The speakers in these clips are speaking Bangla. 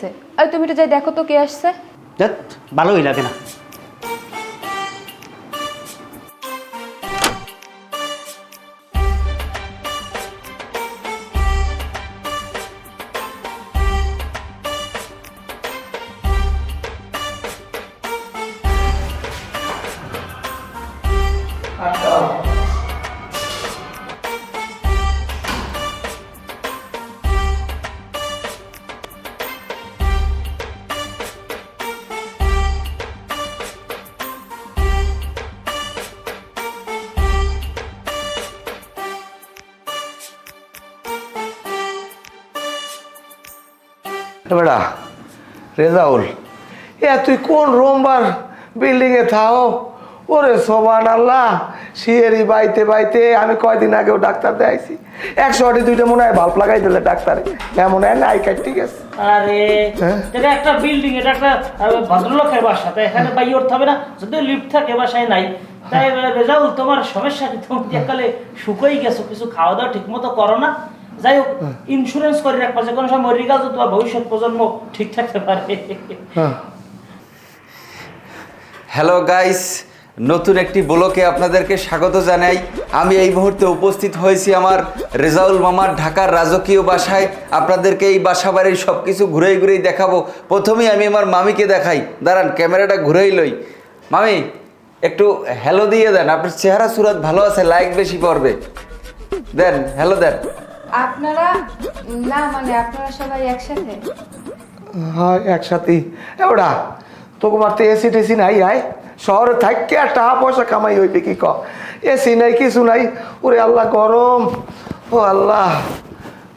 হইতেছে। এই তুমি তো যাই দেখো তো কে আসছে। দেখ ভালোই লাগে না। বেড়া রেজাউল, তুই কোন রোমবার বিল্ডিংয়ে থাও? ওরে সোমান আল্লাহ, শিয়েরি বাইতে বাইতে আমি কয়দিন আগেও ডাক্তার দেখাইছি, 102টা মনে হয় বাল্ব লাগাই দিলে ডাক্তারে, এমন হয় না আই কার্ড ঠিক আছে। আরে এটা একটা বিল্ডিং, এটা একটা ভদ্রলোকের বাসা, তাই এখানে বাইরে উঠতে হবে না? যদি লিফট থাকে বাসায় নাই, তাই রেজাউল তোমার সমস্যা কি? তুমি একালে শুকোই গেছো, কিছু খাওয়া দাওয়া ঠিক মতো করো না। যাই হোক, ইন্স্যুরেন্স করে রাখবা, যে কোনো সময় মরে গেল তোমার ভবিষ্যৎ প্রজন্ম ঠিক থাকতে পারে। হ্যালো গাইস, নতুন একটি ব্লকে আপনাদেরকে স্বাগত জানাই। আমি এই মুহূর্তে উপস্থিত হয়েছি আমার রেজাউল মামার ঢাকার রাজকীয় বাসায়। আপনাদেরকে এই বাসা বাড়ির সব কিছু ঘুরেই ঘুরেই দেখাবো। প্রথমেই আমি আমার মামিকে দেখাই, দাঁড়ান ক্যামেরাটা ঘুরেই লই। মামি একটু হ্যালো দিয়ে দেন, আপনার চেহারা সুরত ভালো আছে, লাইক বেশি পড়বে। দেন হ্যালো দেন। আপনারা না মানে আপনারা সবাই একসাথে? হ্যাঁ একসাথেই। ওরা তোমার তো এসি টেসি নাই, আয় শহরে থাকতে আর টাকা পয়সা কামাই হইবে কি ক? এসি নাই কিছু নাই, ওরে আল্লাহ গরম, ও আল্লাহ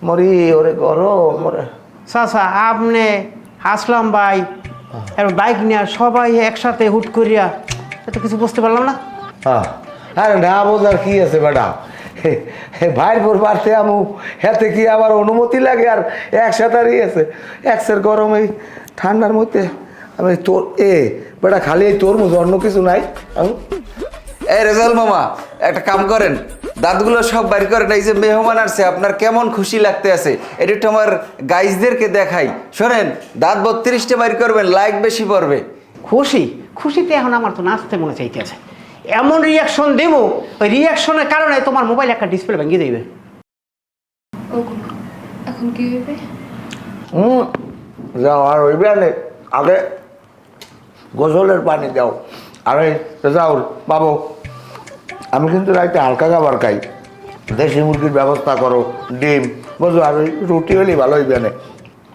মরি, ওরে গরম ওরে। চাচা আপনি আসলাম ভাই আর বাইক নিয়ে সবাই একসাথে হুট করিয়া, এত কিছু বুঝতে পারলাম না। হ্যাঁ আরে না বোঝার কি আছে বেটা, ভাইয়ের পর বাড়তে আমু হেতে কি আবার অনুমতি লাগে? আর একসাথে আছে একসের গরম, এই ঠান্ডার মধ্যে আমি তোর বেটা খালি এই তরমুজ, অন্য কিছু নাই। এই রেজাউল মামা একটা কাম করেন, দাঁতগুলো সব বাইর করেন। এই যে মেহমান আসছে, আপনার কেমন খুশি লাগতে আছে এটা একটু আমার গাইজদেরকে দেখাই। শোনেন, দাঁত 32টা বাইর করবেন, লাইক বেশি পড়বে। খুশি খুশিতে এখন আমার তো নাচতে মনে চাইতেছে। এমন রিয়াকশন দেবো, ওই রিয়াকশনের কারণে তোমার মোবাইল একটা ডিসপ্লে ভেঙে দেবে। এখন কি হইবে? যাও আর ওইবে আনে আগে গোসলের পানি দাও। আরে যাও বাবু, আমি কিন্তু রাইতে হালকা খাবার খাই, দেশি মুরগির ব্যবস্থা করো, ডিম বুঝো, আর ওই রুটি হলেই ভালো হইবে না।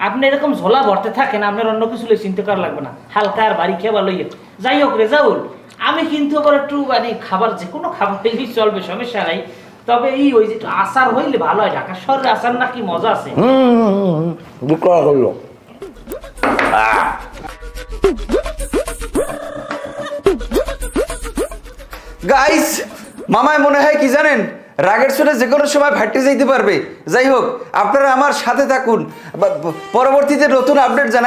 আপনি এরকম ঝোলা ভরতে থাকেন, আপনার অন্য কিছু চিন্তা করা লাগবে না, হালকা আর বাড়ি খেয়ে ভালো। যাই হোক রেজাউল, আমি কিন্তু আবার একটু মানে খাবার, যে কোনো খাবার হইলেই চলবে, সমস্যা নাই। তবে এই ওই যে আচার হইলে ভালো হয়, ঢাকা শহরের আচার নাকি মজা আছে। বিক্রয় করলো গাইস, মামায় মনে হয় কি জানেন, রাগের চোটে যে কোনো সময় ফাটতে যাইতে পারবে। যাই হোক, আপনারা আমার সাথে থাকুন, পরবর্তীতে নতুন আপডেট জানাই।